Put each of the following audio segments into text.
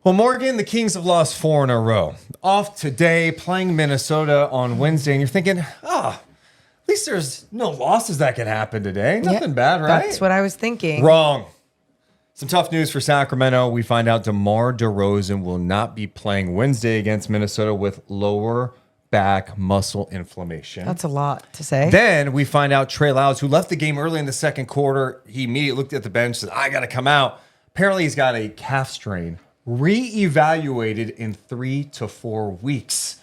Well, Morgan, the Kings have lost 4 in a row. Off today, playing Minnesota on Wednesday, and you're thinking, at least there's no losses that can happen today. Nothing bad, right? That's what I was thinking. Wrong. Some tough news for Sacramento. We find out DeMar DeRozan will not be playing Wednesday against Minnesota with lower back muscle inflammation. That's a lot to say. Then we find out Trey Lyles, who left the game early in the second quarter, he immediately looked at the bench and said, I got to come out. Apparently, he's got a calf strain. Re-evaluated in 3 to 4 weeks.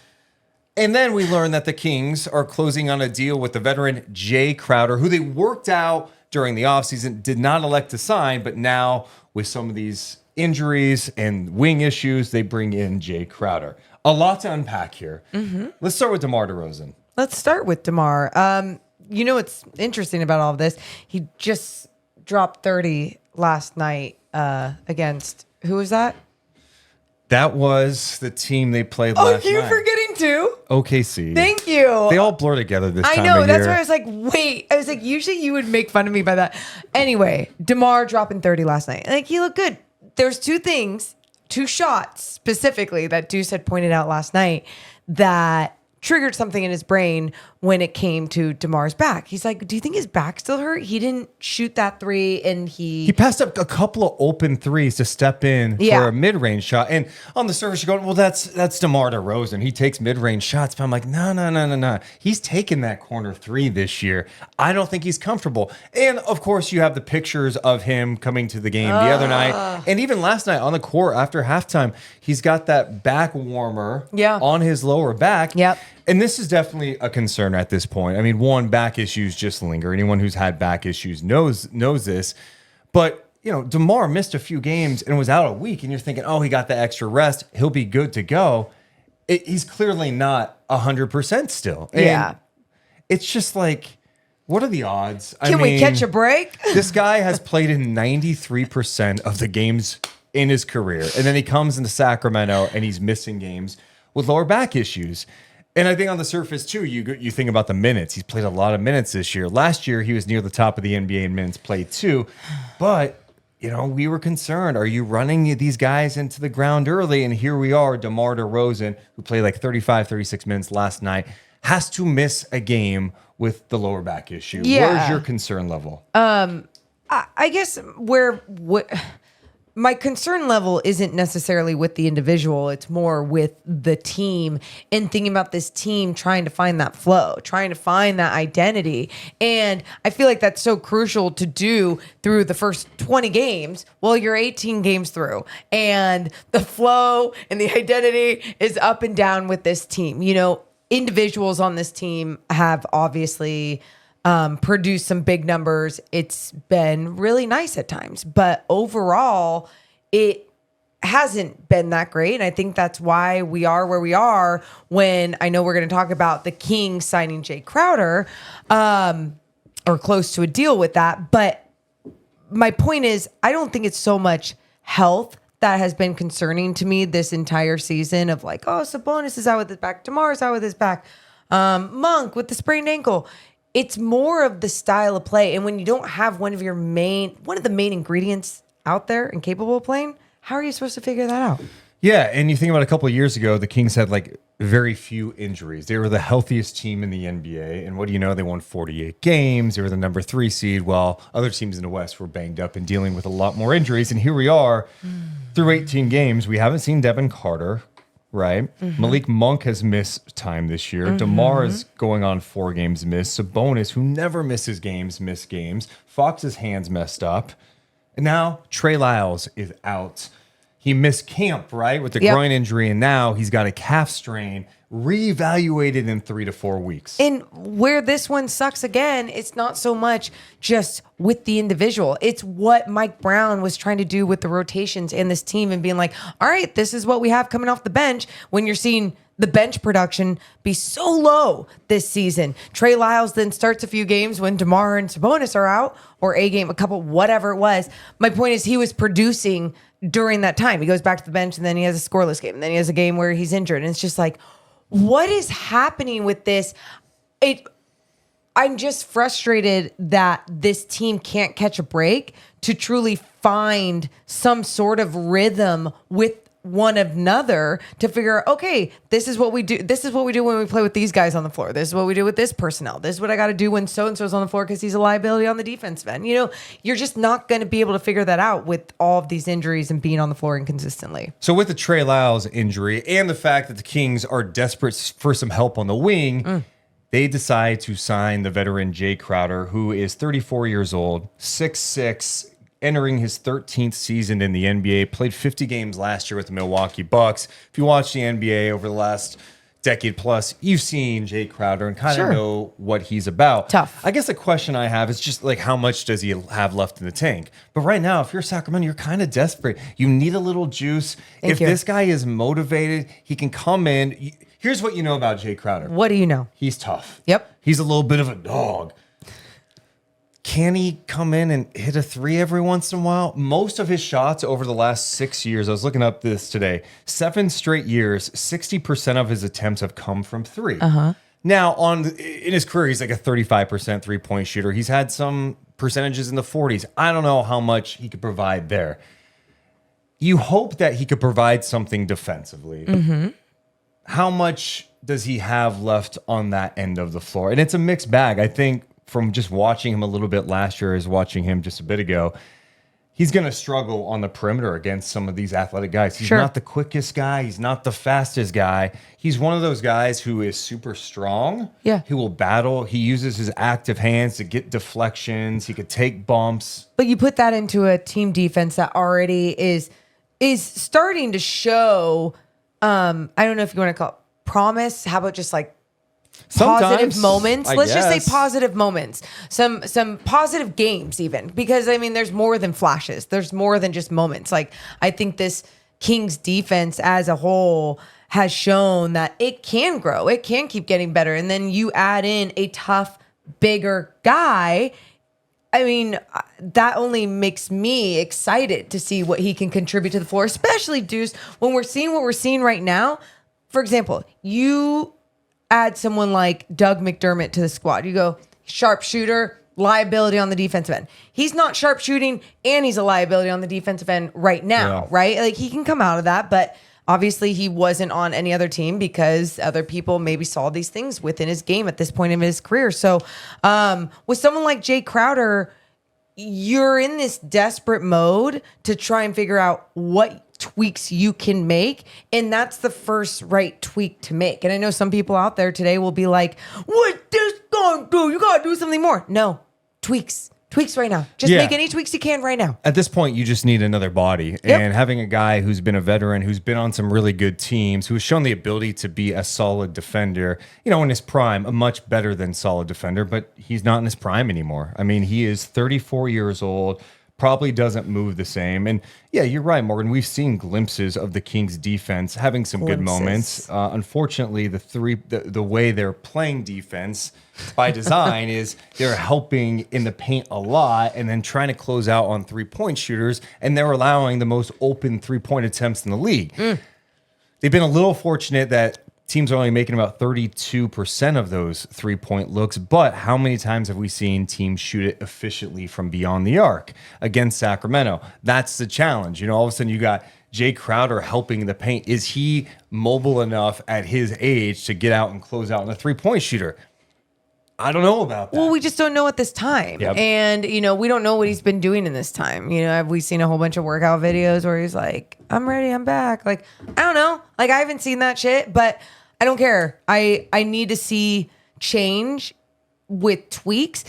And then we learn that the Kings are closing on a deal with the veteran Jae Crowder, who they worked out during the offseason, did not elect to sign, but now with some of these injuries and wing issues, they bring in Jae Crowder. A lot to unpack here. Mm-hmm. Let's start with DeMar DeRozan. Let's start with DeMar. You know what's interesting about all of this? He just dropped 30 last night against, who was that? That was the team they played last night. Oh, you're forgetting too? OKC. Thank you. They all blur together this time of year. I know. That's why I was like, wait. I was like, usually you would make fun of me by that. Anyway, DeMar dropping 30 last night. Like, he looked good. There's 2 things, 2 shots specifically that Deuce had pointed out last night that triggered something in his brain when it came to DeMar's back. He's like, do you think his back still hurt? He didn't shoot that 3 and he passed up a couple of open threes to step in for a mid-range shot. And on the surface, you're going, well, that's DeMar DeRozan. He takes mid-range shots. But I'm like, no. He's taken that corner 3 this year. I don't think he's comfortable. And, of course, you have the pictures of him coming to the game the other night. And even last night on the court after halftime, he's got that back warmer on his lower back. Yep. And this is definitely a concern at this point. I mean, one, back issues just linger. Anyone who's had back issues knows this. But, you know, DeMar missed a few games and was out a week, and you're thinking, oh, he got the extra rest. He'll be good to go. He's clearly not 100% still. And it's just like, what are the odds? Can we catch a break? This guy has played in 93% of the games in his career. And then he comes into Sacramento and he's missing games with lower back issues. And I think on the surface, too, you think about the minutes. He's played a lot of minutes this year. Last year, he was near the top of the NBA in minutes played, too. But, you know, we were concerned. Are you running these guys into the ground early? And here we are, DeMar DeRozan, who played like 35, 36 minutes last night, has to miss a game with the lower back issue. Where's your concern level? I guess my concern level isn't necessarily with the individual. It's more with the team and thinking about this team trying to find that flow, trying to find that identity. And I feel like that's so crucial to do through the first 20 games. Well, you're 18 games through and the flow and the identity is up and down with this team. You know, individuals on this team have obviously produced some big numbers. It's been really nice at times, but overall, it hasn't been that great. And I think that's why we are where we are when I know we're going to talk about the Kings signing Jae Crowder, or close to a deal with that. But my point is, I don't think it's so much health that has been concerning to me this entire season of like, oh, Sabonis is out with his back, DeMar is out with his back, Monk with the sprained ankle. It's more of the style of play. And when you don't have one of the main ingredients out there and capable of playing, how are you supposed to figure that out? Yeah, and you think about a couple of years ago, the Kings had like very few injuries. They were the healthiest team in the NBA. And what do you know? They won 48 games. They were the number 3 seed, while other teams in the West were banged up and dealing with a lot more injuries. And here we are through 18 games. We haven't seen Devin Carter. Right. Mm-hmm. Malik Monk has missed time this year. Mm-hmm. DeMar is going on 4 games missed. Sabonis, who never misses games, missed games. Fox's hand's messed up. And now Trey Lyles is out. He missed camp, right, with the groin injury, and now he's got a calf strain, reevaluated in 3 to 4 weeks. And where this one sucks again, it's not so much just with the individual. It's what Mike Brown was trying to do with the rotations in this team and being like, all right, this is what we have coming off the bench when you're seeing the bench production be so low this season. Trey Lyles then starts a few games when DeMar and Sabonis are out, or a game, a couple, whatever it was. My point is he was producing during that time. He goes back to the bench and then he has a scoreless game. And then he has a game where he's injured. And it's just like, what is happening with this? I'm just frustrated that this team can't catch a break to truly find some sort of rhythm with one another to figure out, okay, this is what we do. This is what we do when we play with these guys on the floor. This is what we do with this personnel. This is what I got to do when so-and-so's on the floor because he's a liability on the defensive end. You're just not going to be able to figure that out with all of these injuries and being on the floor inconsistently. So with the Trey Lyles injury and the fact that the Kings are desperate for some help on the wing, they decide to sign the veteran Jae Crowder, who is 34 years old, 6'6", entering his 13th season in the NBA, played 50 games last year with the Milwaukee Bucks. If you watch the NBA over the last decade plus, you've seen Jae Crowder and kind of know what he's about. Tough. I guess the question I have is just like, how much does he have left in the tank? But right now, if you're Sacramento, you're kind of desperate. You need a little juice. If this guy is motivated, he can come in. Here's what you know about Jae Crowder. What do you know? He's tough. Yep. He's a little bit of a dog. Can he come in and hit a three every once in a while? Most of his shots over the last 6 years, I was looking up this today, 7 straight years, 60% of his attempts have come from three. Now, in his career, he's like a 35% three-point shooter. He's had some percentages in the 40s. I don't know how much he could provide there. You hope that he could provide something defensively. How much does he have left on that end of the floor? And it's a mixed bag. I think from just watching him a little bit last year as watching him just a bit ago, he's going to struggle on the perimeter against some of these athletic guys. He's not the quickest guy. He's not the fastest guy. He's one of those guys who is super strong. Yeah. He will battle. He uses his active hands to get deflections. He could take bumps. But you put that into a team defense that already is starting to show, I don't know if you want to call it promise. How about just like positive moments? Let's just say positive moments. Some positive games even. Because, I mean, there's more than flashes. There's more than just moments. Like, I think this Kings defense as a whole has shown that it can grow. It can keep getting better. And then you add in a tough, bigger guy. I mean, that only makes me excited to see what he can contribute to the floor, especially Deuce, when we're seeing what we're seeing right now. For example, you add someone like Doug McDermott to the squad. You go, sharpshooter, liability on the defensive end. He's not sharpshooting and he's a liability on the defensive end right now, right? Like, he can come out of that, but obviously he wasn't on any other team because other people maybe saw these things within his game at this point in his career. So with someone like Jae Crowder, you're in this desperate mode to try and figure out what tweaks you can make, and that's the first right tweak to make. And I know some people out there today will be like, what this gonna do? You gotta do something more. No, tweaks right now. Just make any tweaks you can right now. At this point, you just need another body. And having a guy who's been a veteran, who's been on some really good teams, who's shown the ability to be a solid defender, in his prime, a much better than solid defender, but he's not in his prime anymore. I mean, he is 34 years old, probably doesn't move the same. And yeah, you're right, Morgan. We've seen glimpses of the Kings defense having some good moments. Unfortunately, the way they're playing defense by design is they're helping in the paint a lot and then trying to close out on three-point shooters, and they're allowing the most open three-point attempts in the league. They've been a little fortunate that teams are only making about 32% of those three-point looks, but how many times have we seen teams shoot it efficiently from beyond the arc against Sacramento? That's the challenge. All of a sudden you got Jae Crowder helping the paint. Is he mobile enough at his age to get out and close out on a three-point shooter? I don't know about that. Well, we just don't know at this time. And, we don't know what he's been doing in this time. Have we seen a whole bunch of workout videos where he's like, I'm ready, I'm back. Like, I don't know. Like, I haven't seen that shit, but I don't care. I need to see change with tweaks.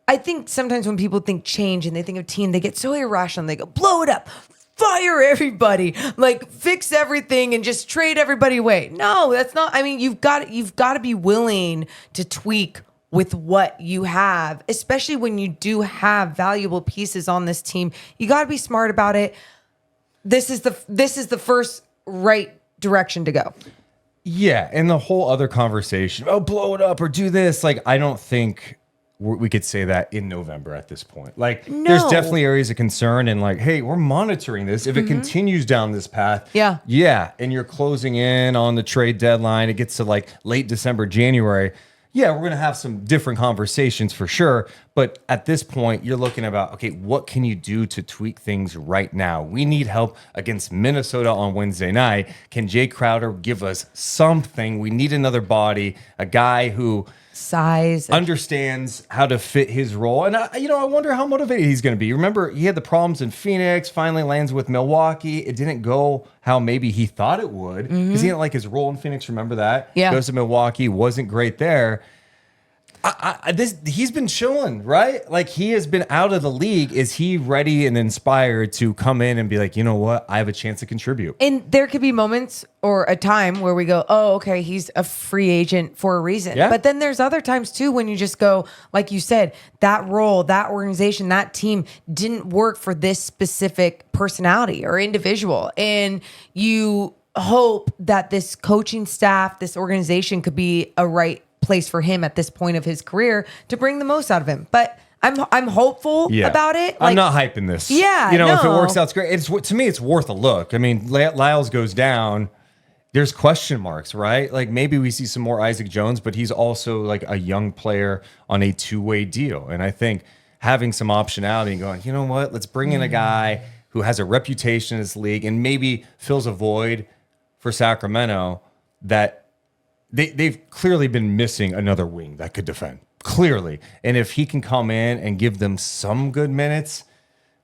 I think sometimes when people think change and they think of team, they get so irrational. They go, blow it up, fire everybody, like fix everything and just trade everybody away. No, that's not. I mean, you've got to be willing to tweak with what you have, especially when you do have valuable pieces on this team. You got to be smart about it. This is the first right direction to go. Yeah, and the whole other conversation, blow it up or do this, like, I don't think we could say that in November at this point. Like, there's definitely areas of concern and like, hey, we're monitoring this. If it continues down this path, and you're closing in on the trade deadline, it gets to like late December, January, we're going to have some different conversations for sure. But at this point, you're looking about, okay, what can you do to tweak things right now? We need help against Minnesota on Wednesday night. Can Jae Crowder give us something? We need another body, a guy who size understands how to fit his role. And I wonder how motivated he's going to be. Remember, he had the problems in Phoenix, finally lands with Milwaukee. It didn't go how maybe he thought it would because he didn't like his role in Phoenix. Remember that? Yeah. Goes to Milwaukee, wasn't great there. He's been chilling, right? Like, he has been out of the league. Is he ready and inspired to come in and be like, you know what? I have a chance to contribute. And there could be moments or a time where we go, oh, okay, he's a free agent for a reason. Yeah. But then there's other times too when you just go, like you said, that role, that organization, that team didn't work for this specific personality or individual. And you hope that this coaching staff, this organization could be a right place for him at this point of his career to bring the most out of him. But I'm hopeful about it. I'm not hyping this. Yeah, if it works out, it's great. To me, it's worth a look. I mean, Lyles goes down. There's question marks, right? Like, maybe we see some more Isaac Jones, but he's also like a young player on a two-way deal. And I think having some optionality and going, you know what, let's bring in a guy who has a reputation in this league and maybe fills a void for Sacramento that they've clearly been missing another wing that could defend. Clearly. And if he can come in and give them some good minutes,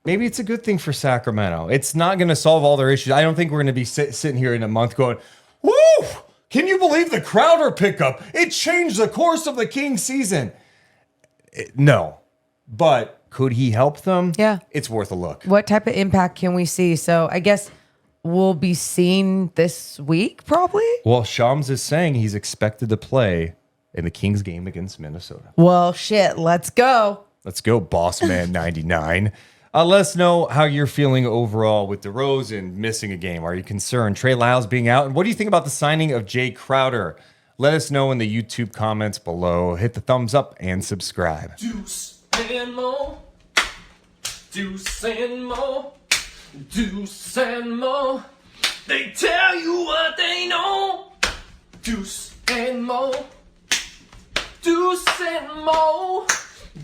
maybe it's a good thing for Sacramento. It's not going to solve all their issues. I don't think we're going to be sitting here in a month going, woo, can you believe the Crowder pickup? It changed the course of the Kings season. No. But could he help them? Yeah. It's worth a look. What type of impact can we see? So I guess we'll be seeing this week probably. Well, Shams is saying he's expected to play in the Kings game against Minnesota. Well, shit, let's go. Let's go, Boss Man 99. Let us know how you're feeling overall with DeRozan missing a game. Are you concerned? Trey Lyles being out? And what do you think about the signing of Jae Crowder? Let us know in the YouTube comments below. Hit the thumbs up and subscribe. Deuce and Mo. Deuce and Mo. Deuce and Mo. They tell you what they know. Deuce and Mo. Deuce and Mo.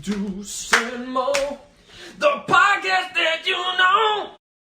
Deuce and Mo. The podcast that you know.